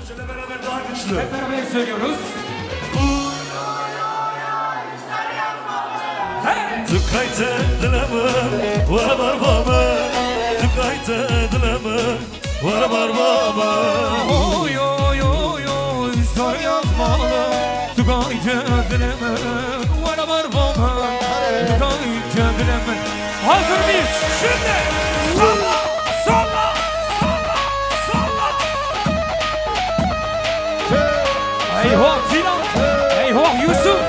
Şöyle beraber daha güçlü. Hep beraber söylüyoruz. Tıkayte dileme, var var baba. Tıkayte dileme, var var baba. Oy oy oy oy sarı yazmalı. Tıkayte dileme, var var baba. Tıkayte dileme. Hazır mıyız? Şimdi salla salla salla salla. Eyvah Sinan, eyvah Yusuf.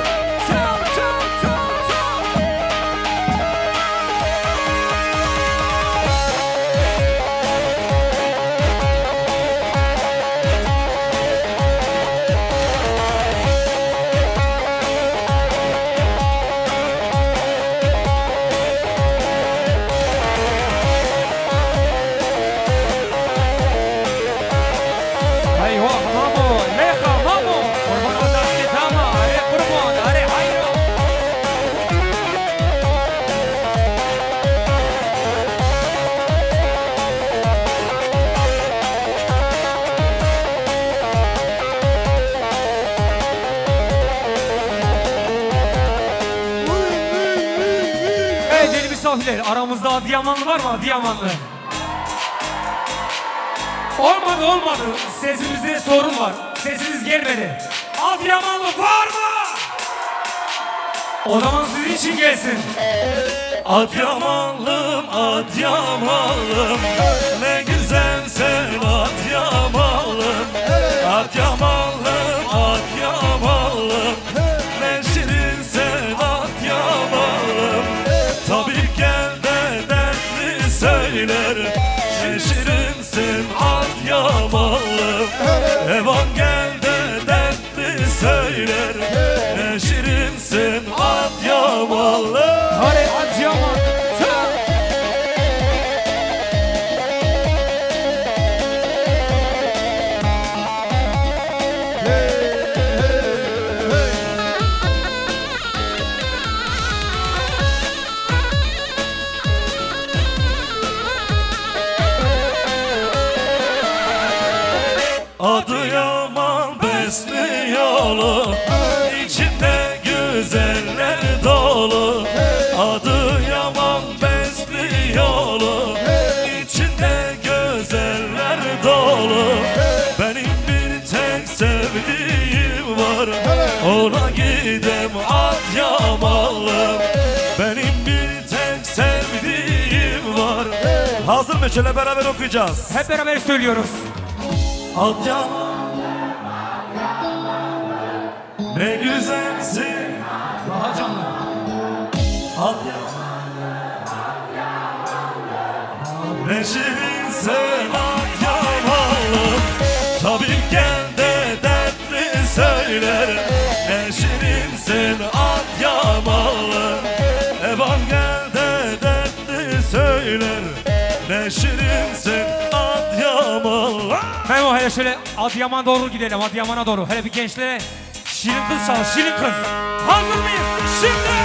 Aramızda Adıyamanlı var mı? Adıyamanlı. Olmadı. Sesimizde sorun var. Sesiniz gelmedi. Adıyamanlı var mı? O zaman sizin için gelsin. Adıyamanlım, Adıyamanlım. Ne güzel sen Adıyamanlım. Adıyamanlım, Adıyamanlım. Ne şirin sen Adıyamanlım. Tabii gel de dertli söyler. Ne şirinsin Adıyamanlım. Evan gel de dertli söyler. Ne şirinsin Adıyamanlım. Hadi Adıyaman. Adıyaman besli yolu, içinde güzeller dolu. Adıyaman besli yolu, içinde güzeller dolu. Benim bir tek sevdiğim var, ona gidem Adıyamanlım. Benim bir tek sevdiğim var. Hazır mı? Şöyle beraber okuyacağız. Hep beraber söylüyoruz. Adıyaman, ne güzelsin. Daha canlı. Adıyaman, ne şirinsin Adıyamanlım. Tabii gel de dertli söyler. Ne şirinsin Adıyamanlım. Evan gel de dertli söyler. Ne şirinsin Adıyamanlım. Memo hele şöyle Adıyaman'a doğru gidelim, Adıyaman'a doğru. Hele bir gençlere şirin kız çal, şirin kız. Hazır mıyız? Şimdi!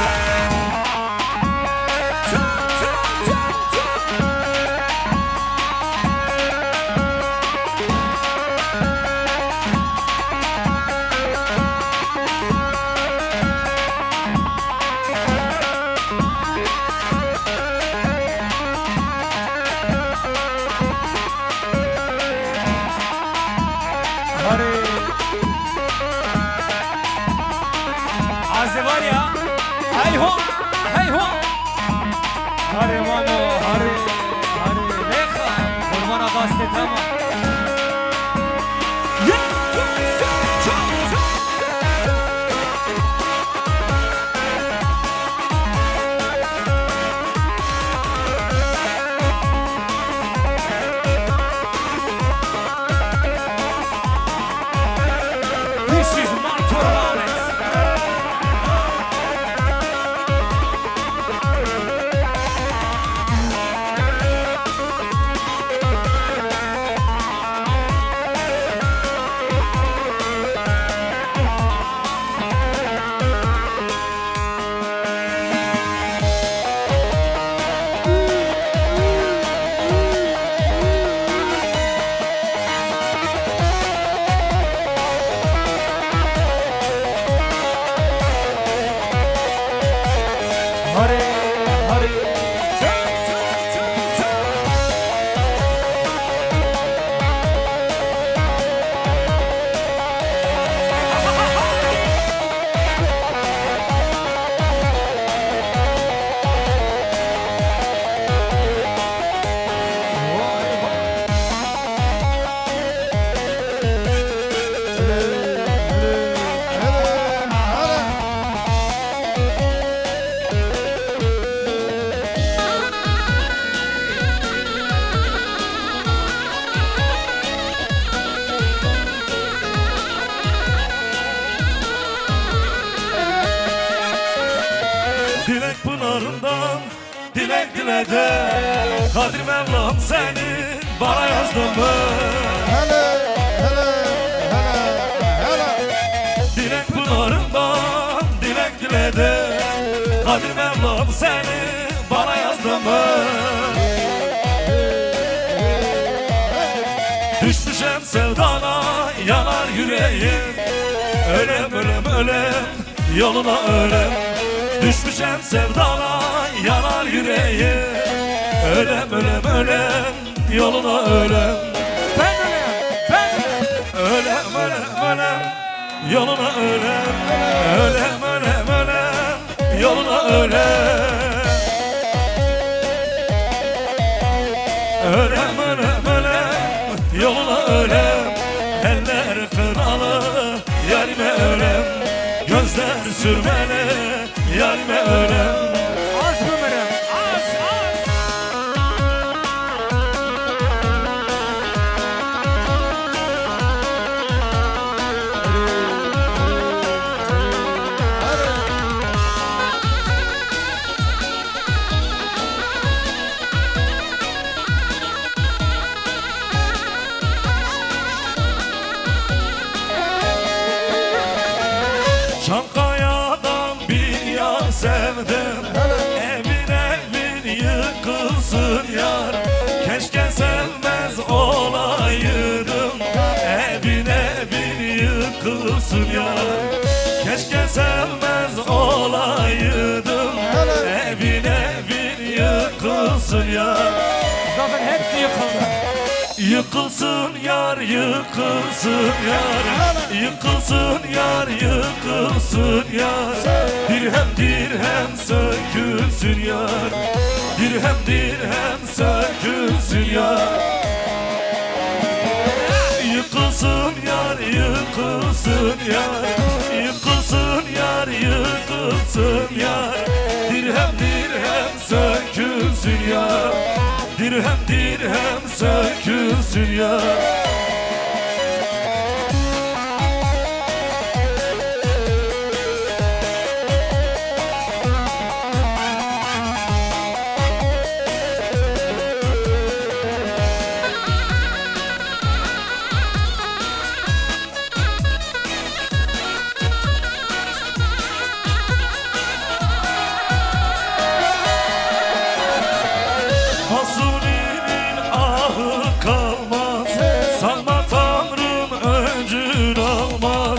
Azze var ya. Hey ho, hey ho. Hare mamo, hare, leha. Ormana gastet ama. This is my tournament. dilek dile de Kadir Mevlam senin bana yazdın mı? Hele hele hele hele. Dilek pınarından dilek dile de Kadir Mevlam senin bana yazdın mı? Düşmüşem sevdana yanar yüreğim Ölem ölem ölem yoluna ölem Düşmüşem sevdana yanar yüreğim Ölem ölem ölem yoluna ölem Ben öleyim, ben Ölem ölem ölem yoluna ölem Ölem ölem ölem yoluna ölem Ölem ölem ölem yoluna ölem Eller kınalı yarime ölem Gözler sürmeli yarime ölem Az ömrüm, az, az. Çankaya'dan bir yar sevdim Evin evin yıkılsın yar Keşke sevmez olaydım Evin evin yıkılsın yar Keşke sevmez olaydım Evin evin yıkılsın yar Zaten hepsi yıkıldı. Yıkılsın yar, yıkılsın yar Yıkılsın yar, yıkılsın yar Dirhem dirhem sökülsün yar Dirhem dirhem sökülsün yar Yıkılsın yar, yıkılsın yar Yıkılsın yar, yıkılsın yar Dirhem dirhem sökülsün yar Dirhem dirhem sökülsün ya Hasuni'nin ahı kalmaz Sanma Tanrım öncün almaz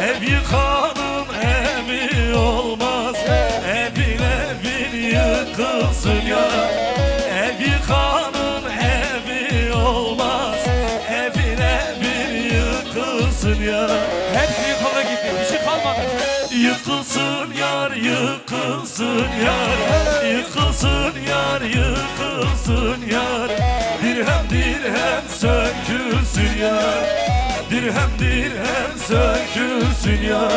Ev yıkanın evi olmaz Evin evin yıkılsın ya Ev yıkanın evi olmaz Evin evin yıkılsın ya Hepsi yıkıldı gitti, bir şey kalmadı. Yıkılsın yar, yıkılsın yar Yıkılsın yar, yıkılsın yar Dirhem dirhem sökülsün yar Dirhem dirhem sökülsün yar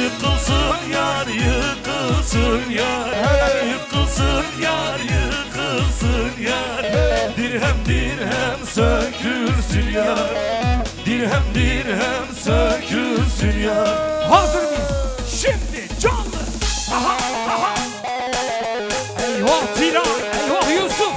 Yıkılsın yar, yıkılsın yar Yıkılsın yar, yıkılsın yar Dirhem dirhem sökülsün yar Dirhem dirhem sökülsün yar Hazır mıyız? Şimdi canlı. Aha, aha. Eyvah Tiran, eyvah Yusuf.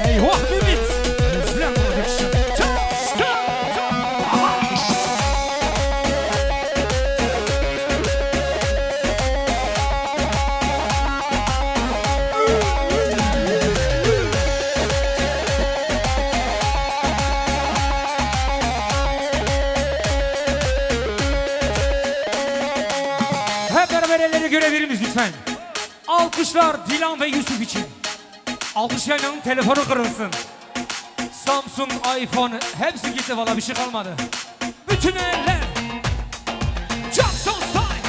Eyvah Mehmet. Özlem Production. Çal, çal, çal. Aha. Hep beraber elleri görebilir miyiz lütfen? Alkışlar Dilan ve Yusuf için. Alkışlayanın telefonu kırılsın. Samsung, iPhone hepsi gitti valla, bir şey kalmadı. Bütün eller. Jackson Style.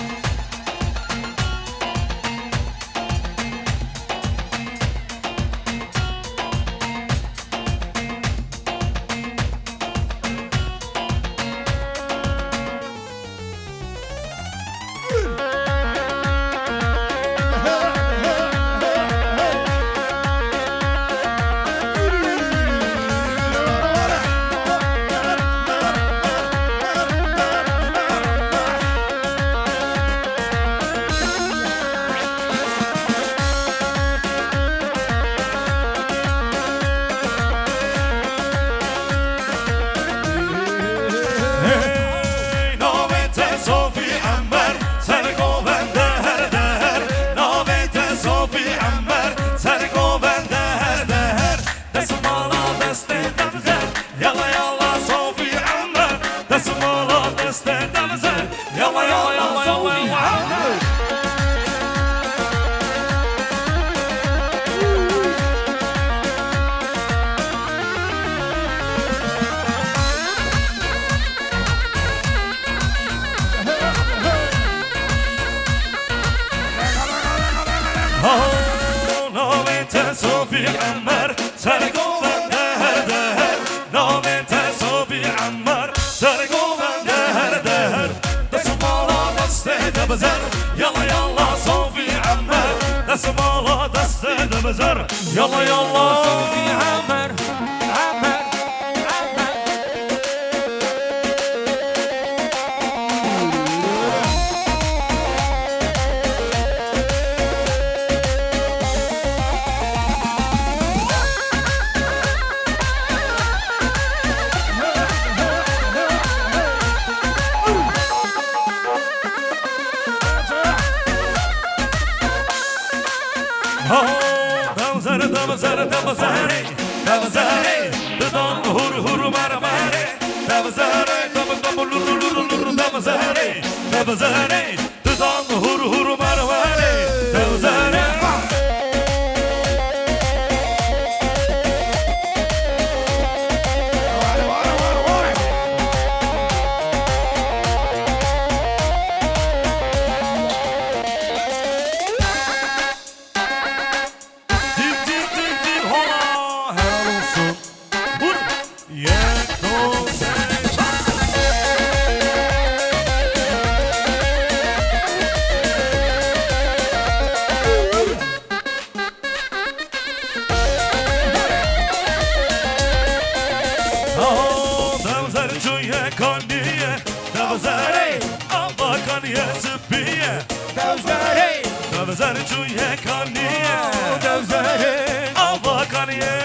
يلا يلا صوفي عمر عمر عمر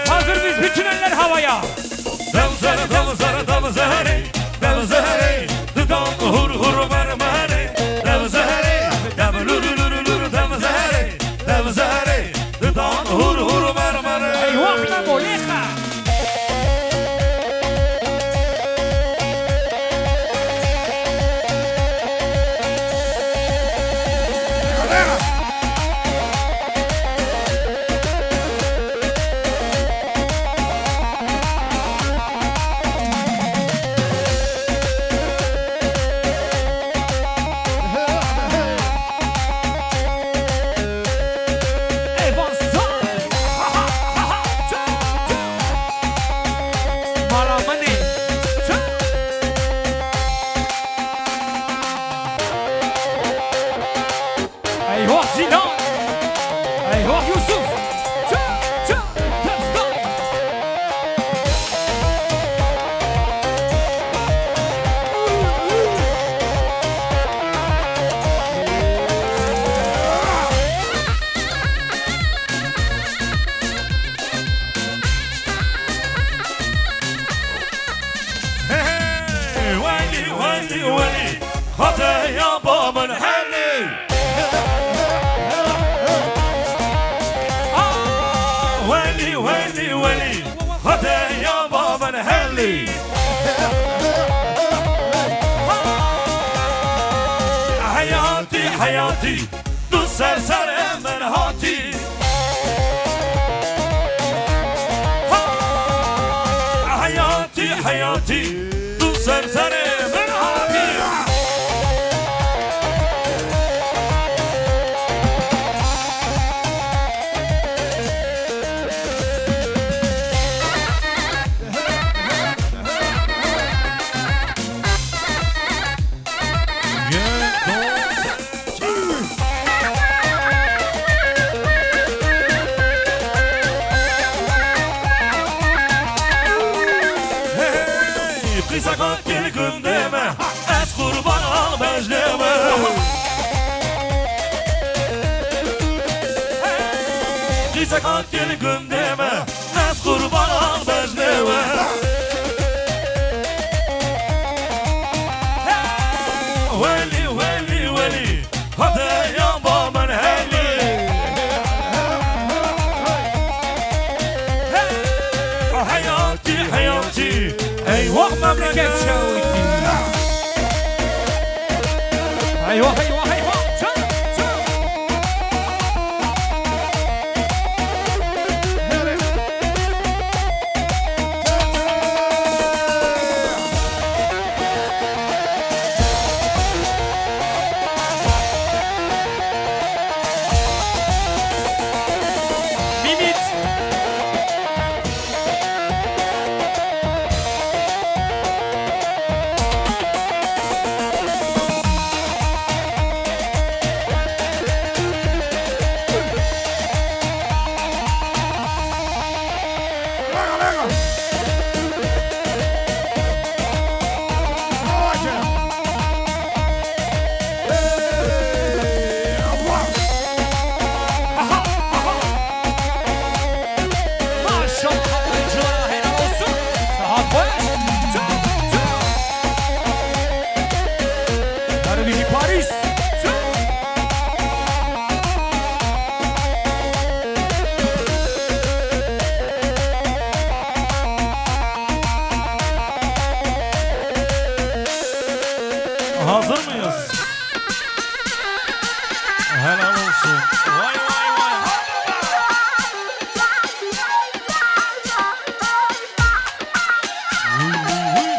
Hazır biz bütün eller havaya. Eyvah Memo yeka. Eyvah say. Ha ha ha ha. Malamani. Eyvah Zilan. Eyvah Yusuf. خطايا بابا الحلي ويلي ويلي ويلي خطايا بابا الحلي حياتي حياتي تسر سر من هاتي حياتي حياتي تسر سر من هاتي قیساقات گل گندمه از قربان آن بجنمه قیساقات گل گندمه از قربان آن بجنمه ولی ولی ولی خدایا با من هلی حیاتی حیاتی Eyvah memleket şahidi. Eyvah eyvah eyvah. Mimit. Maşallah oyunculara helal olsun. Saat boş. Garibeci Paris. Hazır mıyız? Helal olsun. Vay vay vay. Huy, huy, huy.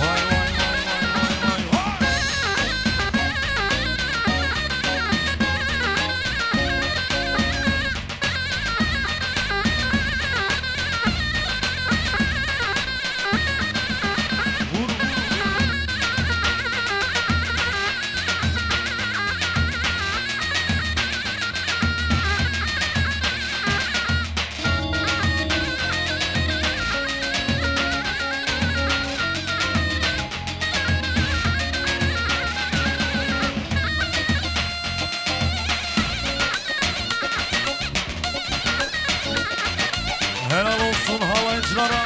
Vay vay vay vay vay vay. Helal olsun halaycılara.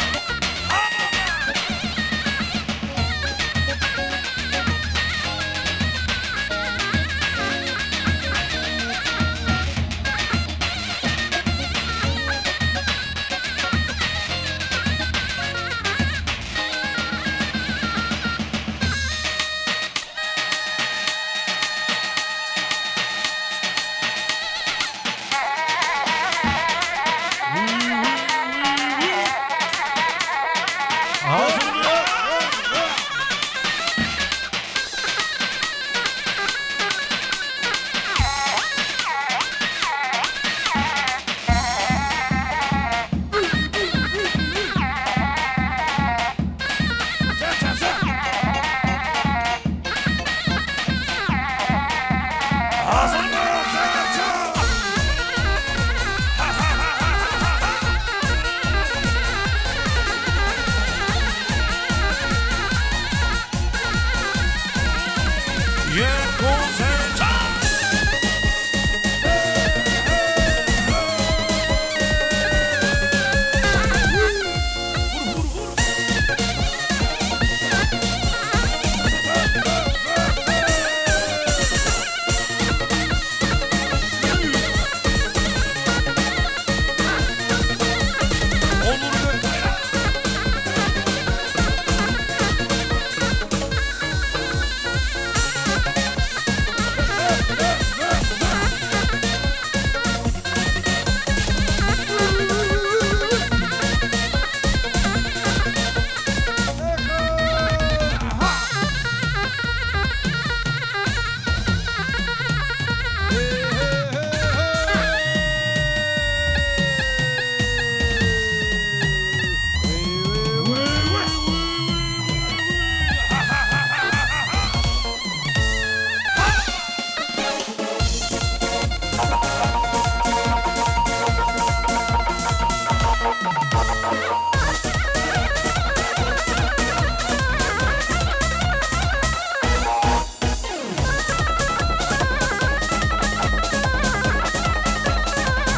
Hazır mı? Hazır mı? Yeah, concentra.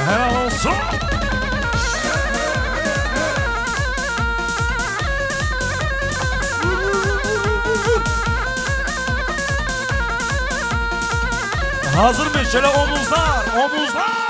Helal olsun. Hazır mı? Şöyle omuzlar, omuzlar.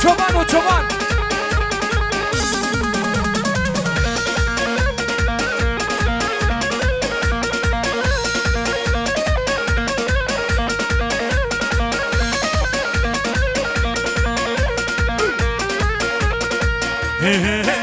çoban o çoban. Hey hey hey.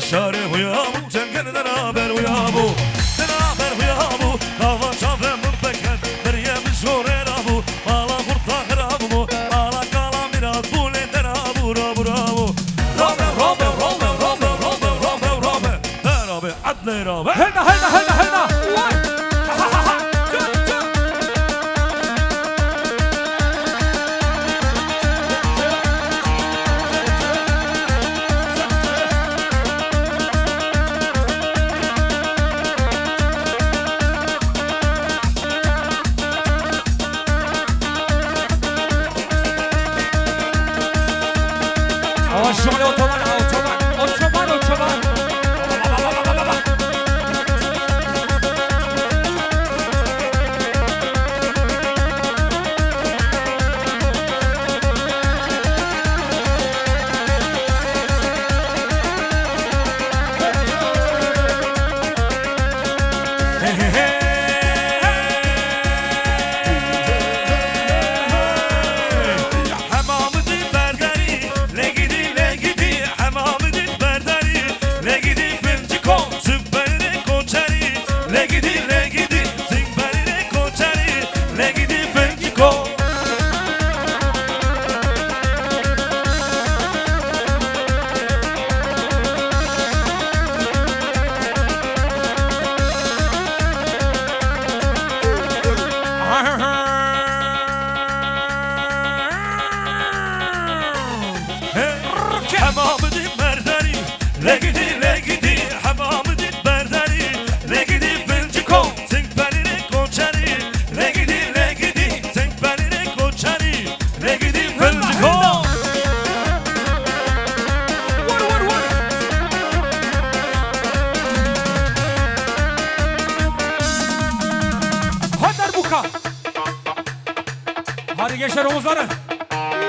Şare huyabu, çengelden haber huyabu, den haber huyabu, kava çavre mımpeken, deryemiş orerabu, ala kurta herabu, ala kala miraz bulenden abu, rabu rabu, rabe rabe rabe rabe rabe rabe rabe, rabe adne rabe. Helda helda helda helda. Vay. Ha ha ha. Çök çök. Şöyle o çoban, o çoban, o çoban, o çoban. Hadi gençler omuzları.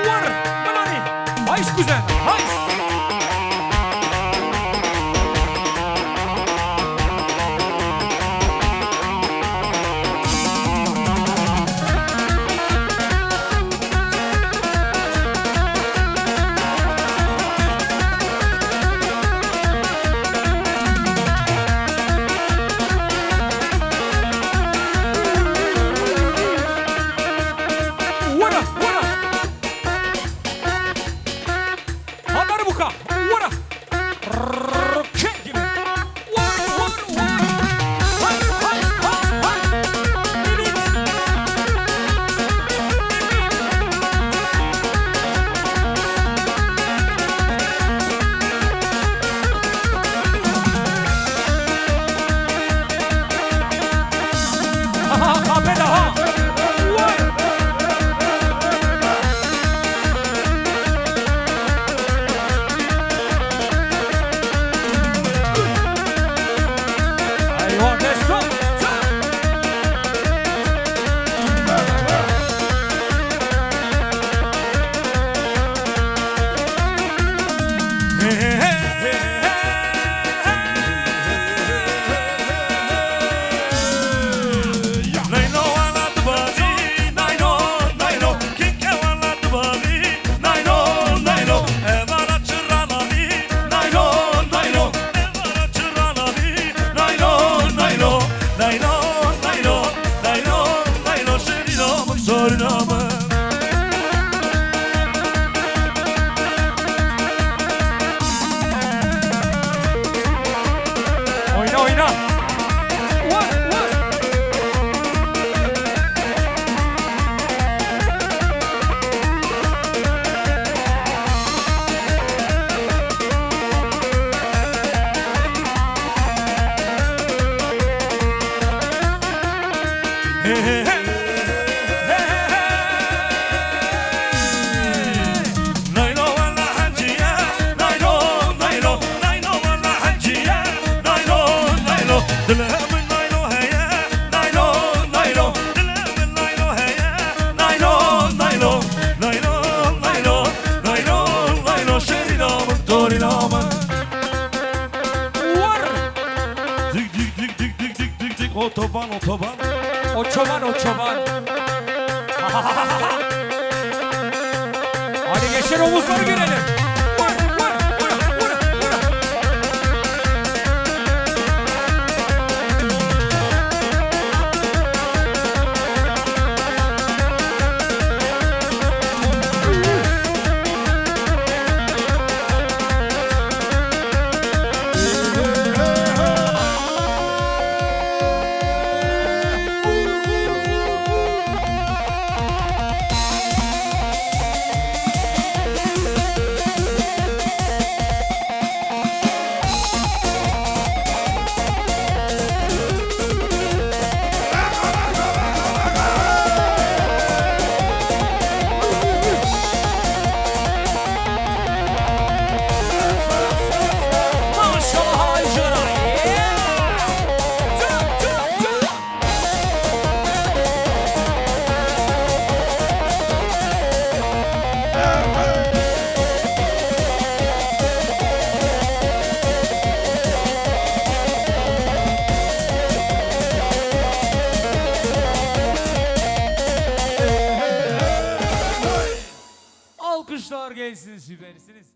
Var. Banani. Hays kuzen. Hays. نايلو ولا حجية نايلو نايلو نايلو ولا حجية نايلو نايلو دلها من نايلو هيا نايلو نايلو دلها من نايلو هيا نايلو نايلو نايلو نايلو نايلو نايلو شيرينا من تورينا من Var. Dik dik dik dik dik dik dik dik otoban otoban O çoban o çoban. Hadi geçer omuzları görelim. Vur, vur, vur, vur, vur. Maşallah Ayşara. Tut, tut, tut. Alkışlar gelsin, süpersiniz.